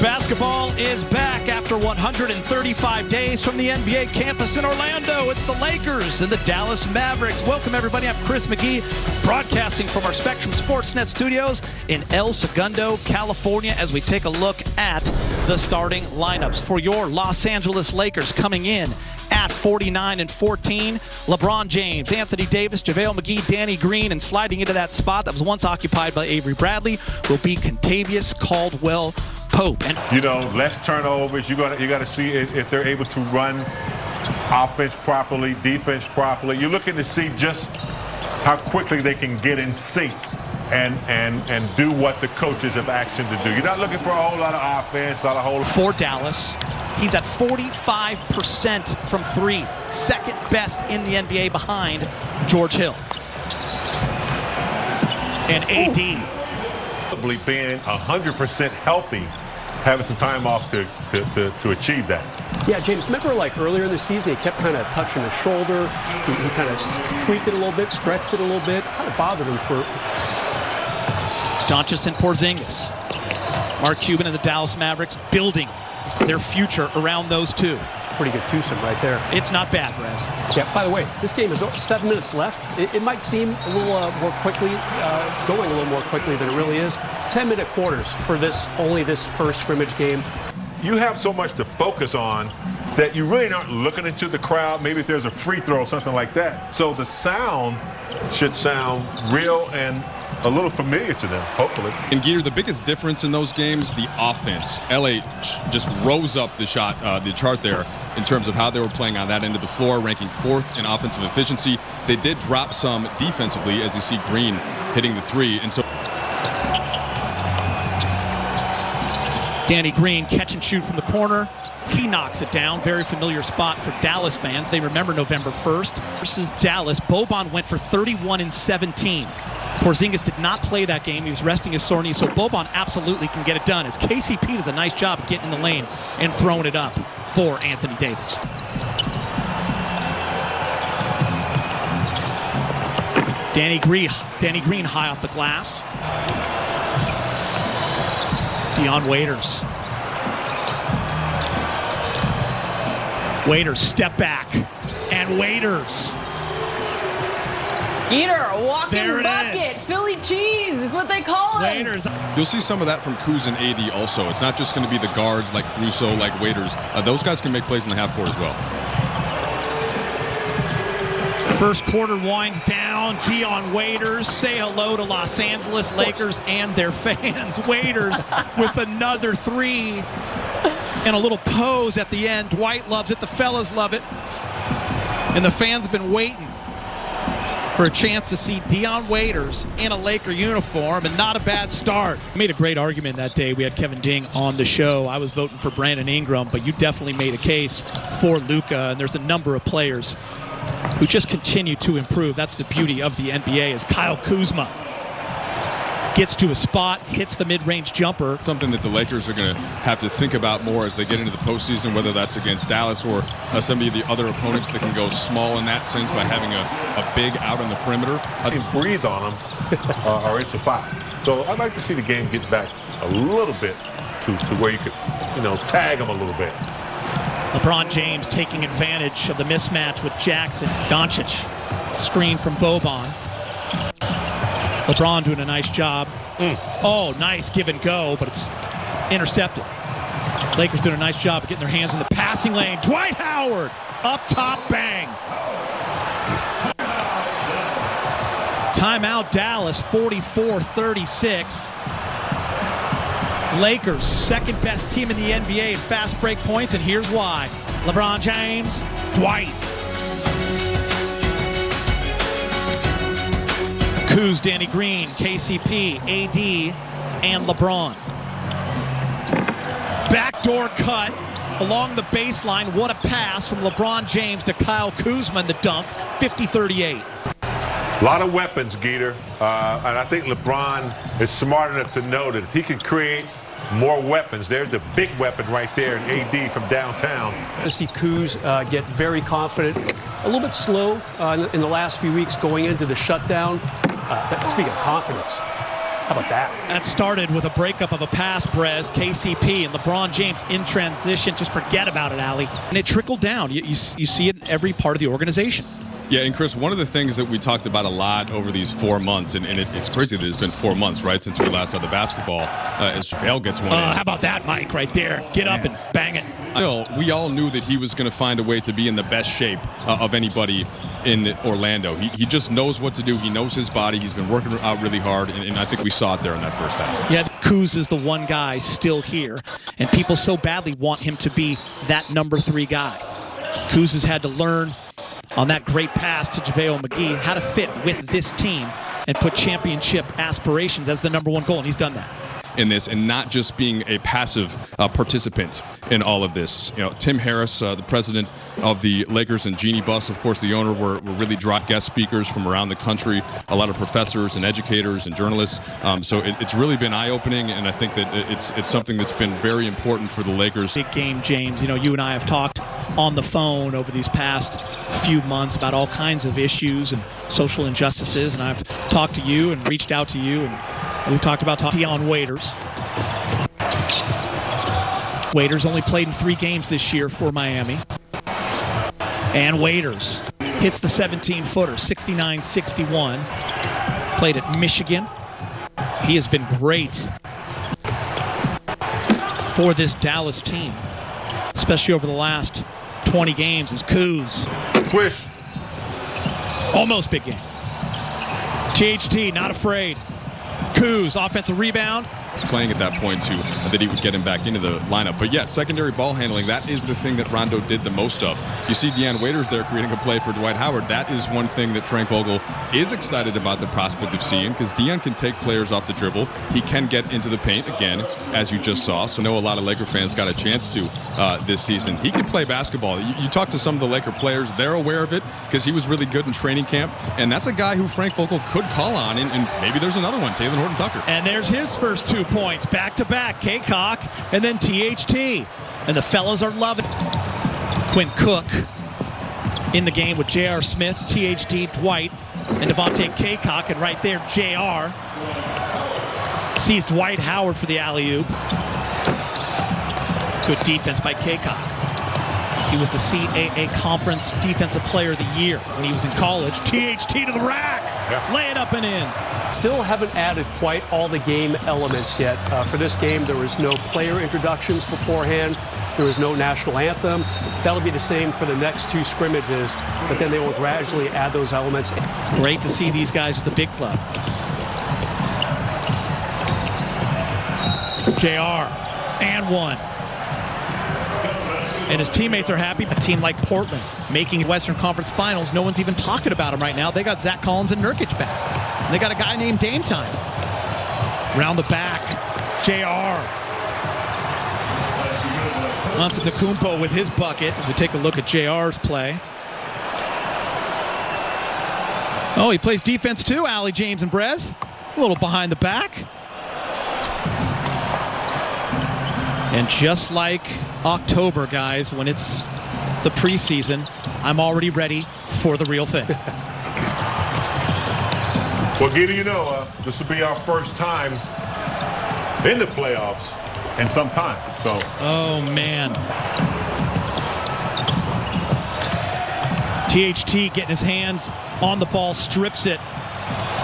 Basketball is back after 135 days from the NBA campus in Orlando. It's the Lakers and the Dallas Mavericks. Welcome, everybody. I'm Chris McGee, broadcasting from our Spectrum Sportsnet studios in El Segundo, California, as we take a look at the starting lineups for your Los Angeles Lakers. Coming in at 49 and 14, LeBron James, Anthony Davis, JaVale McGee, Danny Green, and sliding into that spot that was once occupied by Avery Bradley will be Kentavious Caldwell-Pope. And you know, less turnovers. You got to see if they're able to run offense properly, defense properly. You're looking to see just how quickly they can get in sync and do what the coaches have asked them to do. You're not looking for a whole lot of offense, not a whole. For Dallas, he's at 45% from three, second best in the NBA behind George Hill. And AD. Probably being 100% healthy, having some time off to achieve that. Yeah, James, remember like earlier in the season, he kept kind of touching his shoulder. He kind of tweaked it a little bit, stretched it a little bit. Kind of bothered him for. Doncic and Porzingis. Mark Cuban and the Dallas Mavericks building their future around those two. Pretty good twosome right there. It's not bad, Rez. Yeah, by the way, this game is 7 minutes left. It might seem a little more quickly, going a little more quickly than it really is. 10-minute quarters for only this first scrimmage game. You have so much to focus on that you really aren't looking into the crowd. Maybe if there's a free throw or something like that. So the sound should sound real and a little familiar to them, hopefully. And Geeter, the biggest difference in those games, the offense. LA just rose up the chart there in terms of how they were playing on that end of the floor, ranking 4th in offensive efficiency. They did drop some defensively, as you see Green hitting the three. And so Danny Green, catch and shoot from the corner. He knocks it down. Very familiar spot for Dallas fans. They remember November 1st versus Dallas. Boban went for 31 and 17. Porzingis did not play that game. He was resting his sore knee, so Boban absolutely can get it done, as KCP does a nice job of getting in the lane and throwing it up for Anthony Davis. Danny Green high off the glass. Dion Waiters. Waiters, step back, and Waiters. Geeter, walking There it bucket, is. Philly cheese is what they call him. Waiters. you'll see some of that from Kuz and AD also. It's not just going to be the guards like Caruso, like Waiters. Those guys can make plays in the half court as well. First quarter winds down. Dion Waiters, say hello to Los Angeles Lakers and their fans. Waiters with another three and a little pose at the end. Dwight loves it. The fellas love it. And the fans have been waiting for a chance to see Dion Waiters in a Laker uniform, and not a bad start. Made a great argument that day. We had Kevin Ding on the show. I was voting for Brandon Ingram, but you definitely made a case for Luka, and there's a number of players who just continue to improve. That's the beauty of the NBA, as Kyle Kuzma gets to a spot, hits the mid-range jumper. Something that the Lakers are going to have to think about more as they get into the postseason, whether that's against Dallas or some of the other opponents that can go small in that sense by having a big out on the perimeter. I can breathe on them or it's a foul. So I'd like to see the game get back a little bit to where you could, tag them a little bit. LeBron James taking advantage of the mismatch with Jackson. Doncic, screen from Boban. LeBron doing a nice job. Oh, nice give and go, but it's intercepted. Lakers doing a nice job of getting their hands in the passing lane. Dwight Howard, up top, bang. Timeout Dallas, 44-36. Lakers, second best team in the NBA in fast break points, and here's why. LeBron James, Dwight. Kuz, Danny Green, KCP, AD, and LeBron. Backdoor cut along the baseline. What a pass from LeBron James to Kyle Kuzma in the dunk, 50-38. A lot of weapons, Geeter, and I think LeBron is smart enough to know that if he can create more weapons, there's the big weapon right there in AD from downtown. To see Kuz get very confident, a little bit slow in the last few weeks going into the shutdown. Speaking of confidence, How about that? That started with a breakup of a pass, Brez, KCP, and LeBron James in transition. Just forget about it, Allie. And it trickled down. You see it in every part of the organization. Yeah, and Chris, one of the things that we talked about a lot over these 4 months, and it's crazy that it's been 4 months, right, since we last had the basketball, as JaVale gets one in. How about that, Mike, right there? Get up and bang it. Still, we all knew that he was going to find a way to be in the best shape of anybody in Orlando. He just knows what to do. He knows his body. He's been working out really hard, and I think we saw it there in that first half. Yeah, Kuz is the one guy still here, and people so badly want him to be that number 3 guy. Kuz has had to learn on that great pass to JaVale McGee how to fit with this team and put championship aspirations as the number 1 goal, and he's done that. In this, and not just being a passive participant in all of this. You know, Tim Harris, the president of the Lakers, and Jeannie Buss, of course, the owner, were really drop guest speakers from around the country, a lot of professors and educators and journalists. So it's really been eye-opening, and I think that it's something that's been very important for the Lakers. Big game, James. You know, you and I have talked on the phone over these past few months about all kinds of issues and social injustices, and I've talked to you and reached out to you, and we've talked about Dion Waiters. Waiters only played in 3 games this year for Miami. And Waiters hits the 17-footer, 69-61. Played at Michigan. He has been great for this Dallas team, especially over the last 20 games as Kuz. Swish. Almost big game. THT not afraid. Kuz, offensive rebound. Playing at that point, too, that he would get him back into the lineup. But, yeah, secondary ball handling, that is the thing that Rondo did the most of. You see Dion Waiters there creating a play for Dwight Howard. That is one thing that Frank Vogel is excited about the prospect of seeing, because Dion can take players off the dribble. He can get into the paint, again, as you just saw. So I know a lot of Laker fans got a chance to this season. He can play basketball. You talk to some of the Laker players, they're aware of it because he was really good in training camp. And that's a guy who Frank Vogel could call on, and maybe there's another one, Taylor Horton-Tucker. And there's his first 2 points, back-to-back, Kaycock, and then THT. And the fellas are loving it. Quinn Cook in the game with J.R. Smith, THT, Dwight, and Devontae Kaycock. And right there, J.R. sees Dwight Howard for the alley-oop. Good defense by Kaycock. He was the CAA Conference Defensive Player of the Year when he was in college. THT to the rack. Yeah. Lay it up and in. Still haven't added quite all the game elements yet. For this game, there was no player introductions beforehand. There was no national anthem. That'll be the same for the next 2 scrimmages, but then they will gradually add those elements. It's great to see these guys at the big club. JR, and 1. And his teammates are happy. A team like Portland making Western Conference Finals, no one's even talking about them right now. They got Zach Collins and Nurkic back. And they got a guy named Dame Time. Round the back, JR. Antetokounmpo with his bucket. As we take a look at JR's play. Oh, he plays defense too, Allie, James, and Brez. A little behind the back. And just like October, guys, when it's the preseason, I'm already ready for the real thing. Well, Giddy, you know, this will be our first time in the playoffs in some time. So. Oh, man. THT getting his hands on the ball, strips it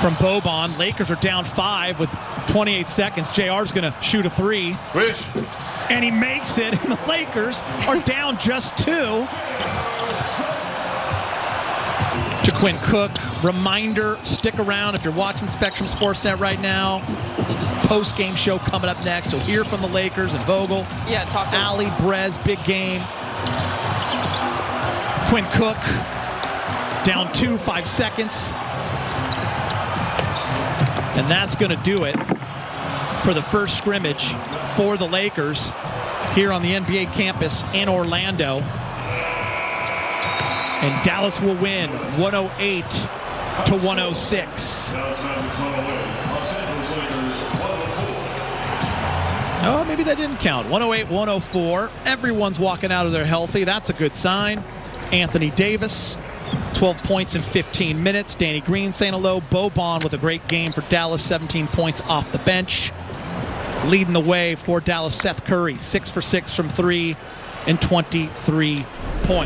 from Boban. Lakers are down 5 with 28 seconds. JR's going to shoot a 3. Rich. And he makes it, and the Lakers are down just 2. To Quinn Cook, reminder, stick around if you're watching Spectrum Sportsnet right now. Post-game show coming up next. You'll hear from the Lakers and Vogel. Yeah, talk to Allie, Brez, big game. Quinn Cook, down 2, 5 seconds. And that's going to do it for the first scrimmage for the Lakers here on the NBA campus in Orlando. And Dallas will win 108-106. Oh, maybe that didn't count. 108-104. Everyone's walking out of there healthy. That's a good sign. Anthony Davis, 12 points in 15 minutes. Danny Green saying hello. Boban with a great game for Dallas, 17 points off the bench. Leading the way for Dallas, Seth Curry, 6 for 6 from 3 and 23 points.